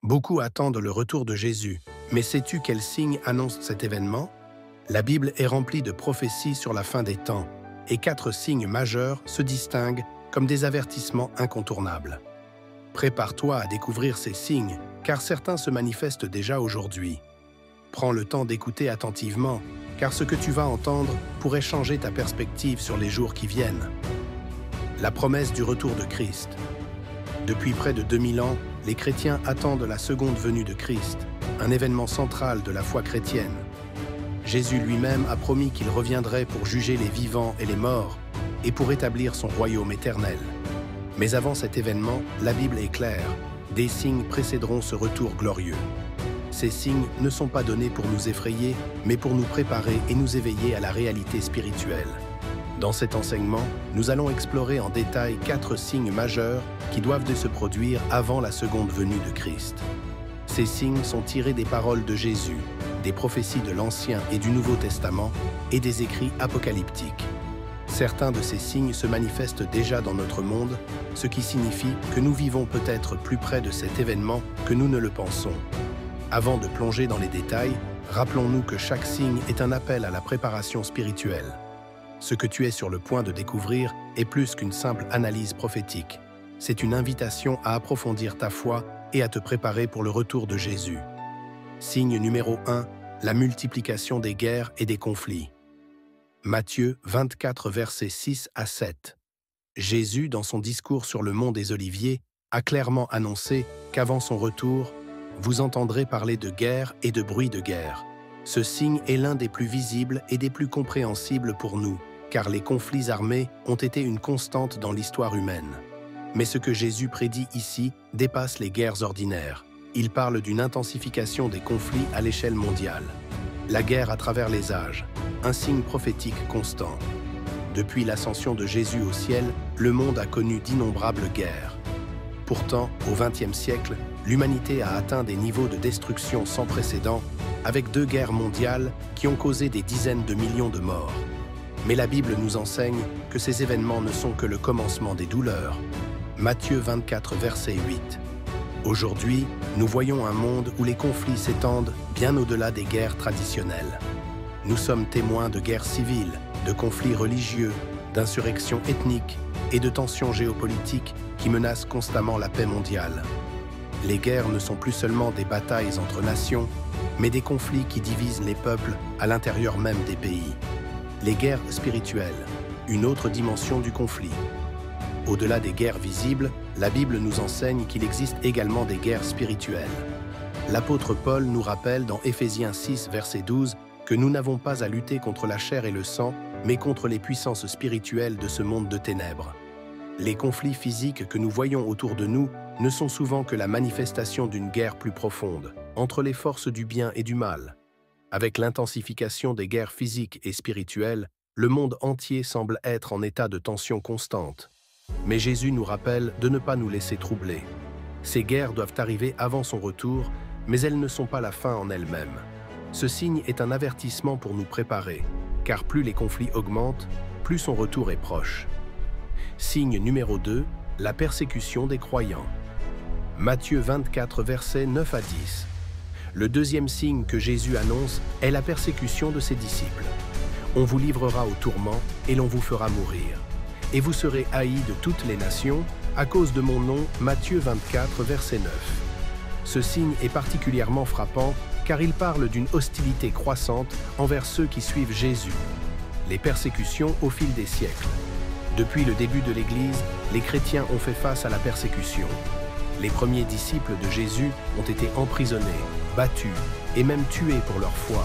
Beaucoup attendent le retour de Jésus, mais sais-tu quel signe annonce cet événement? La Bible est remplie de prophéties sur la fin des temps, et 4 signes majeurs se distinguent comme des avertissements incontournables. Prépare-toi à découvrir ces signes, car certains se manifestent déjà aujourd'hui. Prends le temps d'écouter attentivement, car ce que tu vas entendre pourrait changer ta perspective sur les jours qui viennent. La promesse du retour de Christ. Depuis près de 2000 ans, les chrétiens attendent la seconde venue de Christ, un événement central de la foi chrétienne. Jésus lui-même a promis qu'il reviendrait pour juger les vivants et les morts, et pour établir son royaume éternel. Mais avant cet événement, la Bible est claire, des signes précéderont ce retour glorieux. Ces signes ne sont pas donnés pour nous effrayer, mais pour nous préparer et nous éveiller à la réalité spirituelle. Dans cet enseignement, nous allons explorer en détail 4 signes majeurs qui doivent se produire avant la seconde venue de Christ. Ces signes sont tirés des paroles de Jésus, des prophéties de l'Ancien et du Nouveau Testament et des écrits apocalyptiques. Certains de ces signes se manifestent déjà dans notre monde, ce qui signifie que nous vivons peut-être plus près de cet événement que nous ne le pensons. Avant de plonger dans les détails, rappelons-nous que chaque signe est un appel à la préparation spirituelle. Ce que tu es sur le point de découvrir est plus qu'une simple analyse prophétique. C'est une invitation à approfondir ta foi et à te préparer pour le retour de Jésus. Signe numéro 1, la multiplication des guerres et des conflits. Matthieu 24, versets 6 à 7. Jésus, dans son discours sur le mont des Oliviers, a clairement annoncé qu'avant son retour, vous entendrez parler de guerre et de bruit de guerre. Ce signe est l'un des plus visibles et des plus compréhensibles pour nous, car les conflits armés ont été une constante dans l'histoire humaine. Mais ce que Jésus prédit ici dépasse les guerres ordinaires. Il parle d'une intensification des conflits à l'échelle mondiale. La guerre à travers les âges, un signe prophétique constant. Depuis l'ascension de Jésus au ciel, le monde a connu d'innombrables guerres. Pourtant, au XXe siècle, l'humanité a atteint des niveaux de destruction sans précédent, avec 2 guerres mondiales qui ont causé des dizaines de millions de morts. Mais la Bible nous enseigne que ces événements ne sont que le commencement des douleurs. Matthieu 24, verset 8. Aujourd'hui, nous voyons un monde où les conflits s'étendent bien au-delà des guerres traditionnelles. Nous sommes témoins de guerres civiles, de conflits religieux, d'insurrections ethniques et de tensions géopolitiques qui menacent constamment la paix mondiale. Les guerres ne sont plus seulement des batailles entre nations, mais des conflits qui divisent les peuples à l'intérieur même des pays. Les guerres spirituelles, une autre dimension du conflit. Au-delà des guerres visibles, la Bible nous enseigne qu'il existe également des guerres spirituelles. L'apôtre Paul nous rappelle dans Éphésiens 6, verset 12, que nous n'avons pas à lutter contre la chair et le sang, mais contre les puissances spirituelles de ce monde de ténèbres. Les conflits physiques que nous voyons autour de nous ne sont souvent que la manifestation d'une guerre plus profonde, entre les forces du bien et du mal. Avec l'intensification des guerres physiques et spirituelles, le monde entier semble être en état de tension constante. Mais Jésus nous rappelle de ne pas nous laisser troubler. Ces guerres doivent arriver avant son retour, mais elles ne sont pas la fin en elles-mêmes. Ce signe est un avertissement pour nous préparer, car plus les conflits augmentent, plus son retour est proche. Signe numéro 2, la persécution des croyants. Matthieu 24, versets 9 à 10. Le deuxième signe que Jésus annonce est la persécution de ses disciples. On vous livrera au tourment et l'on vous fera mourir. Et vous serez haïs de toutes les nations à cause de mon nom. Matthieu 24, verset 9. Ce signe est particulièrement frappant car il parle d'une hostilité croissante envers ceux qui suivent Jésus. Les persécutions au fil des siècles. Depuis le début de l'Église, les chrétiens ont fait face à la persécution. Les premiers disciples de Jésus ont été emprisonnés, battus et même tués pour leur foi.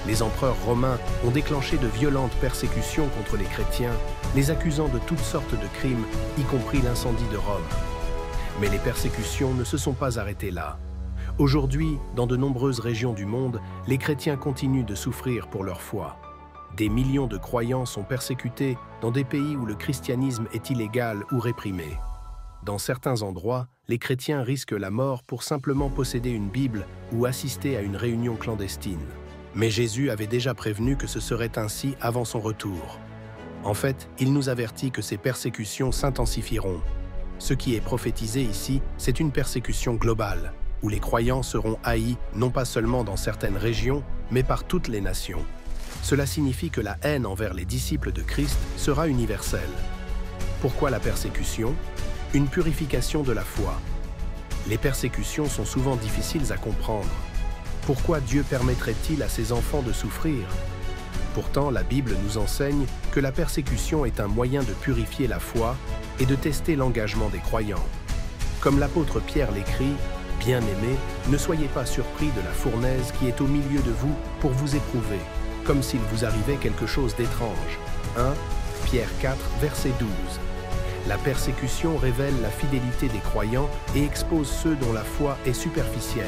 Les empereurs romains ont déclenché de violentes persécutions contre les chrétiens, les accusant de toutes sortes de crimes, y compris l'incendie de Rome. Mais les persécutions ne se sont pas arrêtées là. Aujourd'hui, dans de nombreuses régions du monde, les chrétiens continuent de souffrir pour leur foi. Des millions de croyants sont persécutés dans des pays où le christianisme est illégal ou réprimé. Dans certains endroits, les chrétiens risquent la mort pour simplement posséder une Bible ou assister à une réunion clandestine. Mais Jésus avait déjà prévenu que ce serait ainsi avant son retour. En fait, il nous avertit que ces persécutions s'intensifieront. Ce qui est prophétisé ici, c'est une persécution globale. où les croyants seront haïs non pas seulement dans certaines régions, mais par toutes les nations. Cela signifie que la haine envers les disciples de Christ sera universelle. Pourquoi la persécution? Une purification de la foi. Les persécutions sont souvent difficiles à comprendre. Pourquoi Dieu permettrait-il à ses enfants de souffrir? Pourtant, la Bible nous enseigne que la persécution est un moyen de purifier la foi et de tester l'engagement des croyants. Comme l'apôtre Pierre l'écrit, « Bien-aimés, ne soyez pas surpris de la fournaise qui est au milieu de vous pour vous éprouver, comme s'il vous arrivait quelque chose d'étrange. » 1 Pierre 4, verset 12. La persécution révèle la fidélité des croyants et expose ceux dont la foi est superficielle.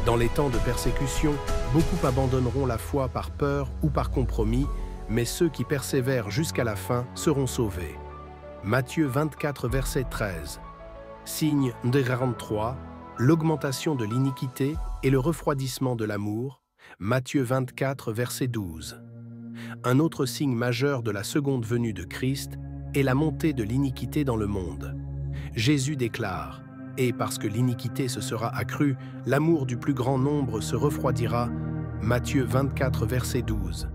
Dans les temps de persécution, beaucoup abandonneront la foi par peur ou par compromis, mais ceux qui persévèrent jusqu'à la fin seront sauvés. Matthieu 24, verset 13. Signe de 43, l'augmentation de l'iniquité et le refroidissement de l'amour. Matthieu 24, verset 12. Un autre signe majeur de la seconde venue de Christ est la montée de l'iniquité dans le monde. Jésus déclare « Et parce que l'iniquité se sera accrue, l'amour du plus grand nombre se refroidira. » Matthieu 24, verset 12.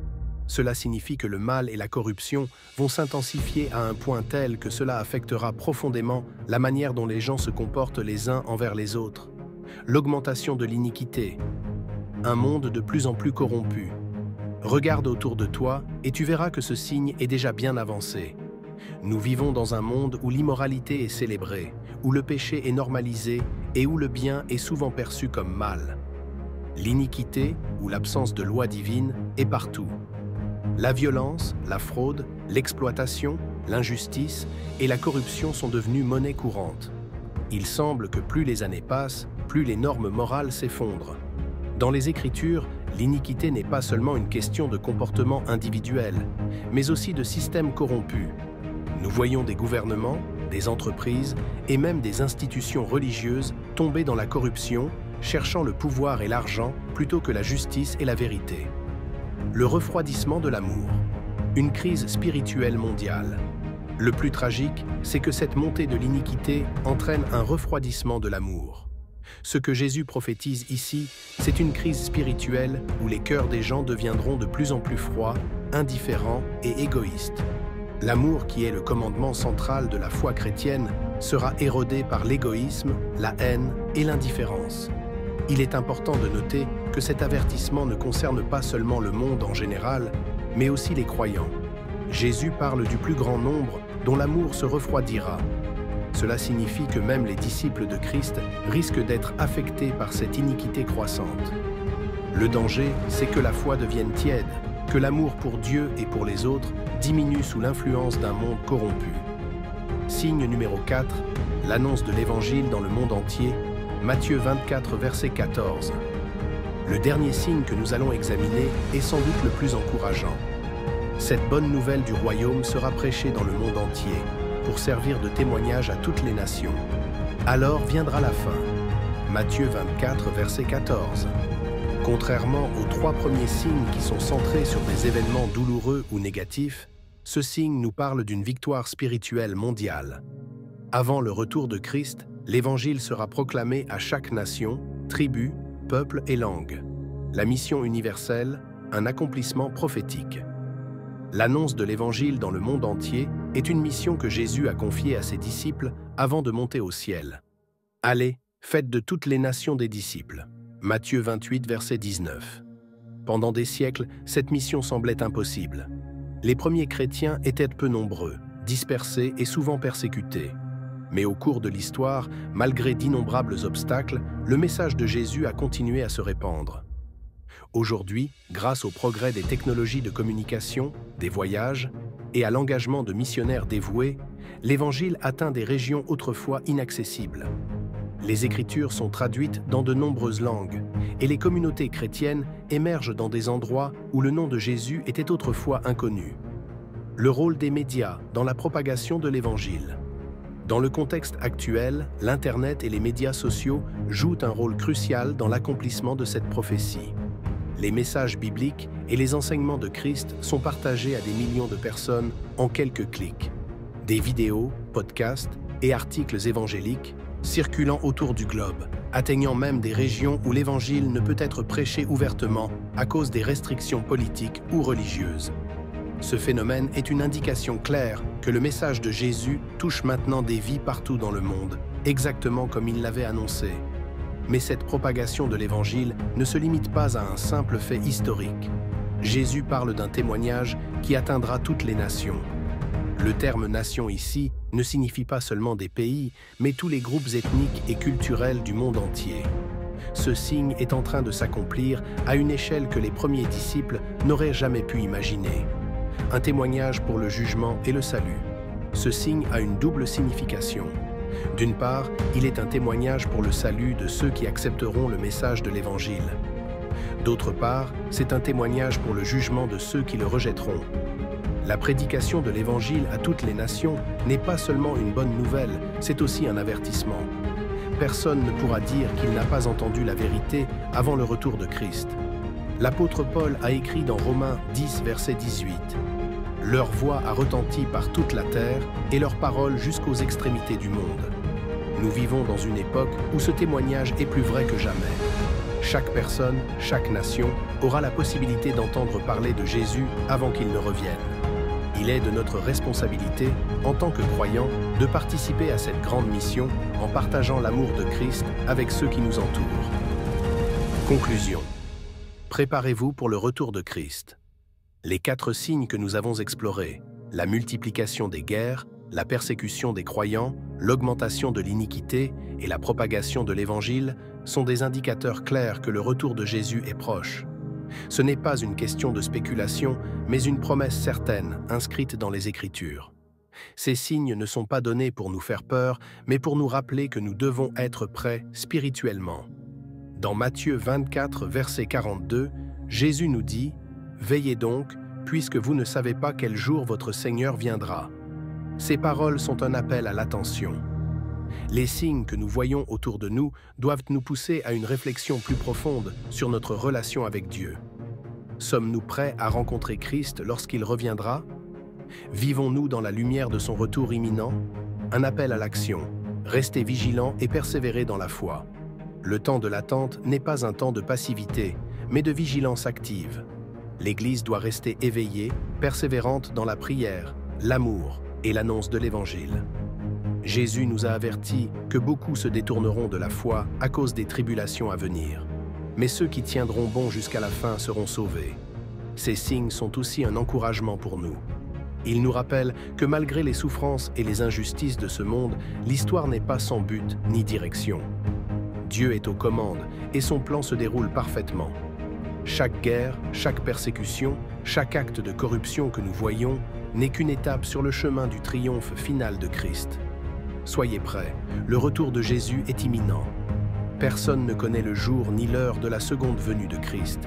Cela signifie que le mal et la corruption vont s'intensifier à un point tel que cela affectera profondément la manière dont les gens se comportent les uns envers les autres. L'augmentation de l'iniquité. Un monde de plus en plus corrompu. Regarde autour de toi et tu verras que ce signe est déjà bien avancé. Nous vivons dans un monde où l'immoralité est célébrée, où le péché est normalisé et où le bien est souvent perçu comme mal. L'iniquité, ou l'absence de loi divine, est partout. La violence, la fraude, l'exploitation, l'injustice et la corruption sont devenues monnaie courante. Il semble que plus les années passent, plus les normes morales s'effondrent. Dans les Écritures, l'iniquité n'est pas seulement une question de comportement individuel, mais aussi de systèmes corrompus. Nous voyons des gouvernements, des entreprises et même des institutions religieuses tomber dans la corruption, cherchant le pouvoir et l'argent plutôt que la justice et la vérité. Le refroidissement de l'amour. Une crise spirituelle mondiale. Le plus tragique, c'est que cette montée de l'iniquité entraîne un refroidissement de l'amour. Ce que Jésus prophétise ici, c'est une crise spirituelle où les cœurs des gens deviendront de plus en plus froids, indifférents et égoïstes. L'amour, qui est le commandement central de la foi chrétienne, sera érodé par l'égoïsme, la haine et l'indifférence. Il est important de noter que cet avertissement ne concerne pas seulement le monde en général, mais aussi les croyants. Jésus parle du plus grand nombre dont l'amour se refroidira. Cela signifie que même les disciples de Christ risquent d'être affectés par cette iniquité croissante. Le danger, c'est que la foi devienne tiède, que l'amour pour Dieu et pour les autres diminue sous l'influence d'un monde corrompu. Signe numéro 4, l'annonce de l'Évangile dans le monde entier, Matthieu 24, verset 14. Le dernier signe que nous allons examiner est sans doute le plus encourageant. Cette bonne nouvelle du royaume sera prêchée dans le monde entier, pour servir de témoignage à toutes les nations. Alors viendra la fin. Matthieu 24, verset 14. Contrairement aux 3 premiers signes qui sont centrés sur des événements douloureux ou négatifs, ce signe nous parle d'une victoire spirituelle mondiale. Avant le retour de Christ, l'Évangile sera proclamé à chaque nation, tribu, peuple et langue. La mission universelle, un accomplissement prophétique. L'annonce de l'Évangile dans le monde entier est une mission que Jésus a confiée à ses disciples avant de monter au ciel. Allez, faites de toutes les nations des disciples. Matthieu 28, verset 19. Pendant des siècles, cette mission semblait impossible. Les premiers chrétiens étaient peu nombreux, dispersés et souvent persécutés. Mais au cours de l'histoire, malgré d'innombrables obstacles, le message de Jésus a continué à se répandre. Aujourd'hui, grâce au progrès des technologies de communication, des voyages et à l'engagement de missionnaires dévoués, l'Évangile atteint des régions autrefois inaccessibles. Les Écritures sont traduites dans de nombreuses langues et les communautés chrétiennes émergent dans des endroits où le nom de Jésus était autrefois inconnu. Le rôle des médias dans la propagation de l'Évangile. Dans le contexte actuel, l'Internet et les médias sociaux jouent un rôle crucial dans l'accomplissement de cette prophétie. Les messages bibliques et les enseignements de Christ sont partagés à des millions de personnes en quelques clics. Des vidéos, podcasts et articles évangéliques circulant autour du globe atteignant même des régions où l'Évangile ne peut être prêché ouvertement à cause des restrictions politiques ou religieuses. Ce phénomène est une indication claire que le message de Jésus touche maintenant des vies partout dans le monde, exactement comme il l'avait annoncé. Mais cette propagation de l'Évangile ne se limite pas à un simple fait historique. Jésus parle d'un témoignage qui atteindra toutes les nations. Le terme « nation » ici ne signifie pas seulement des pays, mais tous les groupes ethniques et culturels du monde entier. Ce signe est en train de s'accomplir à une échelle que les premiers disciples n'auraient jamais pu imaginer. Un témoignage pour le jugement et le salut. Ce signe a une double signification. D'une part, il est un témoignage pour le salut de ceux qui accepteront le message de l'Évangile. D'autre part, c'est un témoignage pour le jugement de ceux qui le rejetteront. La prédication de l'Évangile à toutes les nations n'est pas seulement une bonne nouvelle, c'est aussi un avertissement. Personne ne pourra dire qu'il n'a pas entendu la vérité avant le retour de Christ. L'apôtre Paul a écrit dans Romains 10, verset 18 « Leur voix a retenti par toute la terre et leur parole jusqu'aux extrémités du monde. » Nous vivons dans une époque où ce témoignage est plus vrai que jamais. Chaque personne, chaque nation aura la possibilité d'entendre parler de Jésus avant qu'il ne revienne. Il est de notre responsabilité, en tant que croyants, de participer à cette grande mission en partageant l'amour de Christ avec ceux qui nous entourent. Conclusion. Préparez-vous pour le retour de Christ. Les 4 signes que nous avons explorés, la multiplication des guerres, la persécution des croyants, l'augmentation de l'iniquité et la propagation de l'Évangile, sont des indicateurs clairs que le retour de Jésus est proche. Ce n'est pas une question de spéculation, mais une promesse certaine, inscrite dans les Écritures. Ces signes ne sont pas donnés pour nous faire peur, mais pour nous rappeler que nous devons être prêts spirituellement. Dans Matthieu 24, verset 42, Jésus nous dit « Veillez donc, puisque vous ne savez pas quel jour votre Seigneur viendra. » Ces paroles sont un appel à l'attention. Les signes que nous voyons autour de nous doivent nous pousser à une réflexion plus profonde sur notre relation avec Dieu. Sommes-nous prêts à rencontrer Christ lorsqu'il reviendra? Vivons-nous dans la lumière de son retour imminent? Un appel à l'action. Restez vigilants et persévérez dans la foi. Le temps de l'attente n'est pas un temps de passivité, mais de vigilance active. L'Église doit rester éveillée, persévérante dans la prière, l'amour et l'annonce de l'Évangile. Jésus nous a avertis que beaucoup se détourneront de la foi à cause des tribulations à venir. Mais ceux qui tiendront bon jusqu'à la fin seront sauvés. Ces signes sont aussi un encouragement pour nous. Ils nous rappellent que malgré les souffrances et les injustices de ce monde, l'histoire n'est pas sans but ni direction. Dieu est aux commandes et son plan se déroule parfaitement. Chaque guerre, chaque persécution, chaque acte de corruption que nous voyons n'est qu'une étape sur le chemin du triomphe final de Christ. Soyez prêts, le retour de Jésus est imminent. Personne ne connaît le jour ni l'heure de la seconde venue de Christ,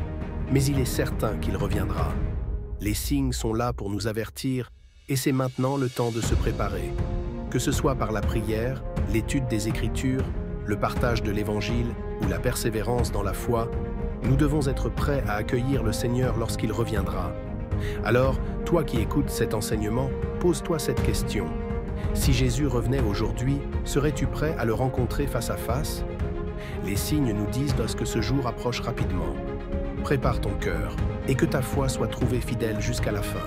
mais il est certain qu'il reviendra. Les signes sont là pour nous avertir, et c'est maintenant le temps de se préparer. Que ce soit par la prière, l'étude des Écritures, le partage de l'Évangile ou la persévérance dans la foi, nous devons être prêts à accueillir le Seigneur lorsqu'il reviendra. Alors, toi qui écoutes cet enseignement, pose-toi cette question. Si Jésus revenait aujourd'hui, serais-tu prêt à le rencontrer face à face? Les signes nous disent lorsque ce jour approche rapidement. Prépare ton cœur et que ta foi soit trouvée fidèle jusqu'à la fin.